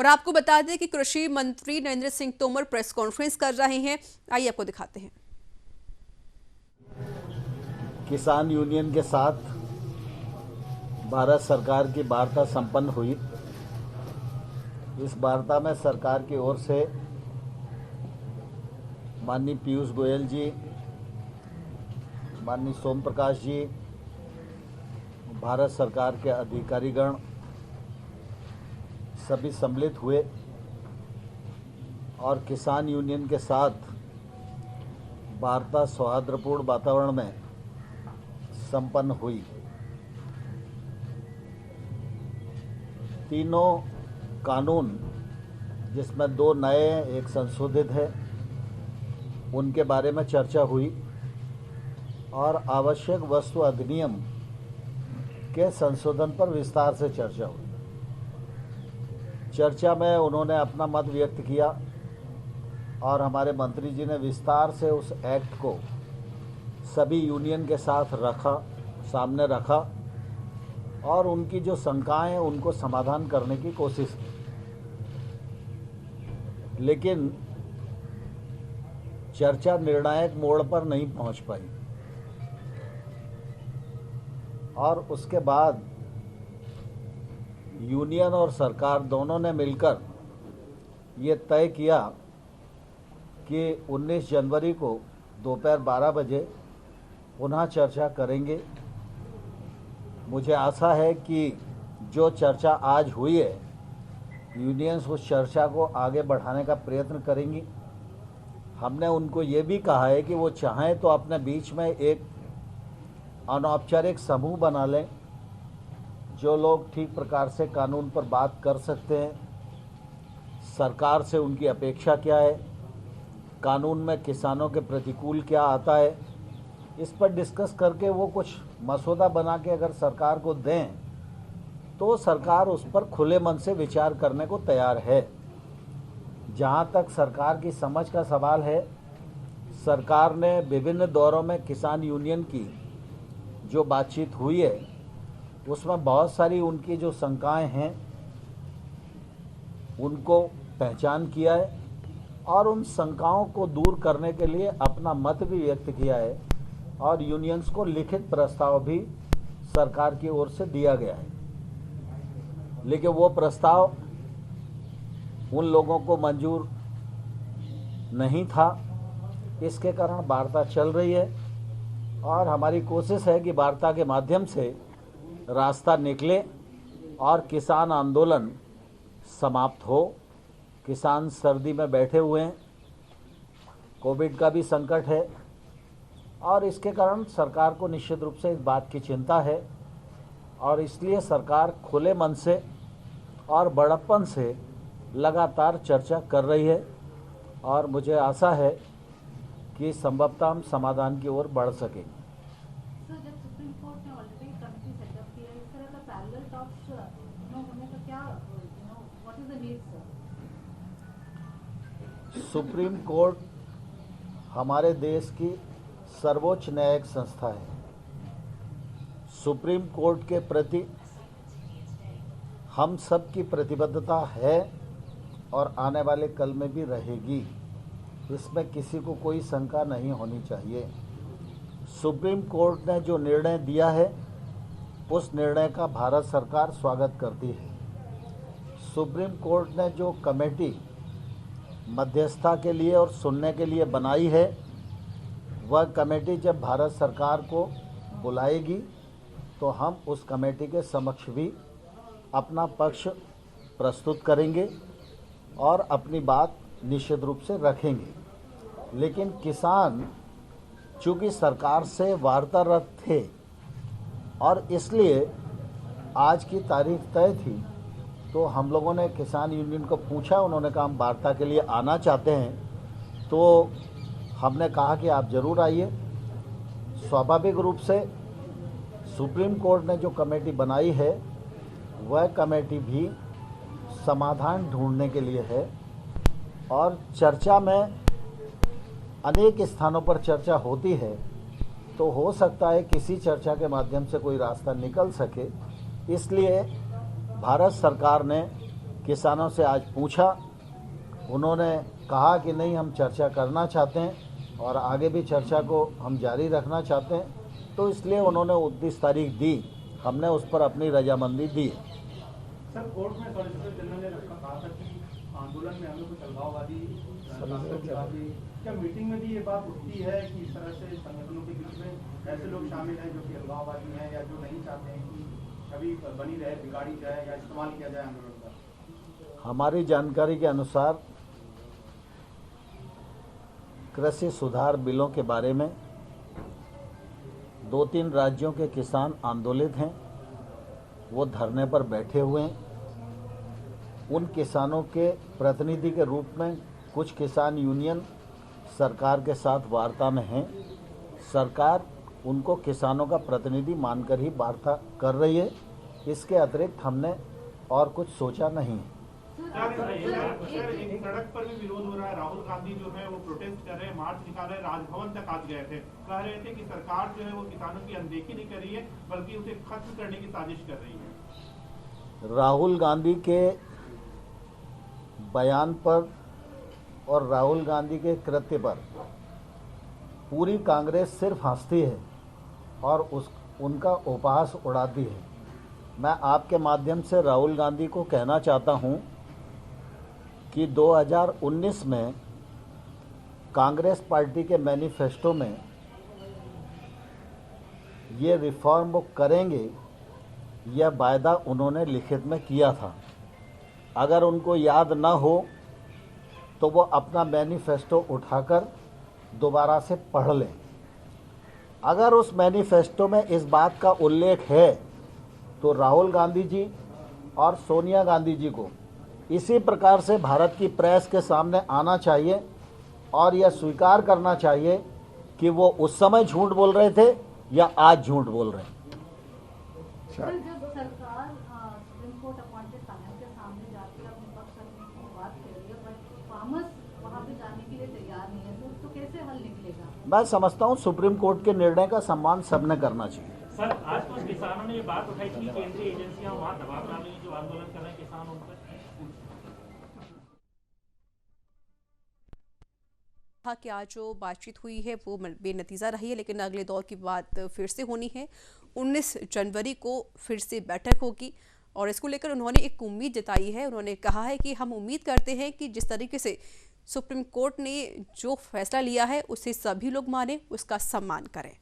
और आपको बता दें कि कृषि मंत्री नरेंद्र सिंह तोमर प्रेस कॉन्फ्रेंस कर रहे हैं। आइए आपको दिखाते हैं। किसान यूनियन के साथ भारत सरकार की वार्ता संपन्न हुई। इस वार्ता में सरकार की ओर से माननीय पीयूष गोयल जी, माननीय सोम प्रकाश जी, भारत सरकार के अधिकारीगण सभी सम्मिलित हुए और किसान यूनियन के साथ वार्ता सौहार्दपूर्ण वातावरण में संपन्न हुई। तीनों कानून, जिसमें 2 नए एक संशोधित है, उनके बारे में चर्चा हुई और आवश्यक वस्तु अधिनियम के संशोधन पर विस्तार से चर्चा हुई। चर्चा में उन्होंने अपना मत व्यक्त किया और हमारे मंत्री जी ने विस्तार से उस एक्ट को सभी यूनियन के साथ सामने रखा और उनकी जो शंकाएं हैं उनको समाधान करने की कोशिश की। लेकिन चर्चा निर्णायक मोड़ पर नहीं पहुंच पाई और उसके बाद यूनियन और सरकार दोनों ने मिलकर ये तय किया कि 19 जनवरी को दोपहर 12 बजे पुनः चर्चा करेंगे। मुझे आशा है कि जो चर्चा आज हुई है, यूनियंस उस चर्चा को आगे बढ़ाने का प्रयत्न करेंगी। हमने उनको ये भी कहा है कि वो चाहें तो अपने बीच में एक अनौपचारिक समूह बना लें, जो लोग ठीक प्रकार से कानून पर बात कर सकते हैं। सरकार से उनकी अपेक्षा क्या है, कानून में किसानों के प्रतिकूल क्या आता है, इस पर डिस्कस करके वो कुछ मसौदा बना के अगर सरकार को दें तो सरकार उस पर खुले मन से विचार करने को तैयार है। जहाँ तक सरकार की समझ का सवाल है, सरकार ने विभिन्न दौरों में किसान यूनियन की जो बातचीत हुई है उसमें बहुत सारी उनकी जो शंकाएं हैं उनको पहचान किया है और उन शंकाओं को दूर करने के लिए अपना मत भी व्यक्त किया है और यूनियंस को लिखित प्रस्ताव भी सरकार की ओर से दिया गया है। लेकिन वो प्रस्ताव उन लोगों को मंजूर नहीं था। इसके कारण वार्ता चल रही है और हमारी कोशिश है कि वार्ता के माध्यम से रास्ता निकले और किसान आंदोलन समाप्त हो। किसान सर्दी में बैठे हुए हैं, कोविड का भी संकट है और इसके कारण सरकार को निश्चित रूप से इस बात की चिंता है और इसलिए सरकार खुले मन से और बड़प्पन से लगातार चर्चा कर रही है और मुझे आशा है कि संभवतः हम समाधान की ओर बढ़ सकेंगे। सर, जब सुप्रीम कोर्ट ने ऑलरेडी कमेटी सेटअप किया है, इस तरह का पैरेलल टॉक्स होने का क्या what is the need sir? Supreme court हमारे देश की सर्वोच्च न्यायिक संस्था है। सुप्रीम कोर्ट के प्रति हम सब की प्रतिबद्धता है और आने वाले कल में भी रहेगी। इसमें किसी को कोई शंका नहीं होनी चाहिए। सुप्रीम कोर्ट ने जो निर्णय दिया है उस निर्णय का भारत सरकार स्वागत करती है। सुप्रीम कोर्ट ने जो कमेटी मध्यस्थता के लिए और सुनने के लिए बनाई है, वह कमेटी जब भारत सरकार को बुलाएगी तो हम उस कमेटी के समक्ष भी अपना पक्ष प्रस्तुत करेंगे और अपनी बात निश्चित रूप से रखेंगे। लेकिन किसान चूँकि सरकार से वार्तारत थे और इसलिए आज की तारीख तय थी, तो हम लोगों ने किसान यूनियन को पूछा, उन्होंने कहा हम वार्ता के लिए आना चाहते हैं। तो हमने कहा कि आप ज़रूर आइए। स्वाभाविक रूप से सुप्रीम कोर्ट ने जो कमेटी बनाई है वह कमेटी भी समाधान ढूंढने के लिए है और चर्चा में अनेक स्थानों पर चर्चा होती है, तो हो सकता है किसी चर्चा के माध्यम से कोई रास्ता निकल सके। इसलिए भारत सरकार ने किसानों से आज पूछा, उन्होंने कहा कि नहीं, हम चर्चा करना चाहते हैं और आगे भी चर्चा को हम जारी रखना चाहते हैं। तो इसलिए उन्होंने 29 तारीख दी, हमने उस पर अपनी रजामंदी दी। सर, कोर्ट में सॉलिसिटर जनरल ने कहा था कि आंदोलन में हमें कुछ अलगाववादी क्या मीटिंग में भी ये बात उठती है कि इस तरह से संगठनों के बीच में ऐसे लोग शामिल हैं जो कि अलगाववादी हैं या जो नहीं चाहते हैं कि छवि बनी रहे, बिगाड़ी जाए या इस्तेमाल किया जाए आंदोलन का? हमारी जानकारी के अनुसार कृषि सुधार बिलों के बारे में 2-3 राज्यों के किसान आंदोलित हैं, वो धरने पर बैठे हुए हैं। उन किसानों के प्रतिनिधि के रूप में कुछ किसान यूनियन सरकार के साथ वार्ता में हैं। सरकार उनको किसानों का प्रतिनिधि मानकर ही वार्ता कर रही है। इसके अतिरिक्त हमने और कुछ सोचा नहीं है। एक सड़क पर भी विरोध हो रहा है। राहुल गांधी जो है वो प्रोटेस्ट कर रहे हैं, मार्च निकाल रहे हैं, राजभवन तक आज गए थे। कह रहे थे कि सरकार जो है वो किसानों की अनदेखी नहीं कर रही है, बल्कि उसे खत्म करने की साजिश कर रही है। राहुल गांधी के बयान पर और राहुल गांधी के कृत्य पर पूरी कांग्रेस सिर्फ हंसती है और उनका उपहास उड़ाती है। मैं आपके माध्यम से राहुल गांधी को कहना चाहता हूं कि 2019 में कांग्रेस पार्टी के मैनिफेस्टो में ये रिफॉर्म वो करेंगे, यह वायदा उन्होंने लिखित में किया था। अगर उनको याद ना हो तो वो अपना मैनिफेस्टो उठाकर दोबारा से पढ़ लें। अगर उस मैनिफेस्टो में इस बात का उल्लेख है तो राहुल गांधी जी और सोनिया गांधी जी को इसी प्रकार से भारत की प्रेस के सामने आना चाहिए और यह स्वीकार करना चाहिए कि वो उस समय झूठ बोल रहे थे या आज झूठ बोल रहे हैं। सर, जब सरकार सुप्रीम कोर्ट अपॉइंटेड पैनल के सामने जाती है, अपने पक्ष रखने की बात कर रही है, बट फार्मर्स वहां पे जाने के लिए तैयार नहीं है, तो कैसे हल निकलेगा? मैं समझता हूँ सुप्रीम कोर्ट के निर्णय का सम्मान सबने करना चाहिए। सर, आज कुछ किसानों ने ये बात उठाई थी कि केंद्रीय एजेंसियां वहां दबाव डालेंगी, जो आंदोलन कर रहे हैं किसान उन पर। कहा कि आज जो बातचीत हुई है वो बेनतीजा रही है, लेकिन अगले दौर की बात फिर से होनी है। 19 जनवरी को फिर से बैठक होगी और इसको लेकर उन्होंने एक उम्मीद जताई है। उन्होंने कहा है कि हम उम्मीद करते हैं कि जिस तरीके से सुप्रीम कोर्ट ने जो फैसला लिया है उसे सभी लोग माने, उसका सम्मान करें।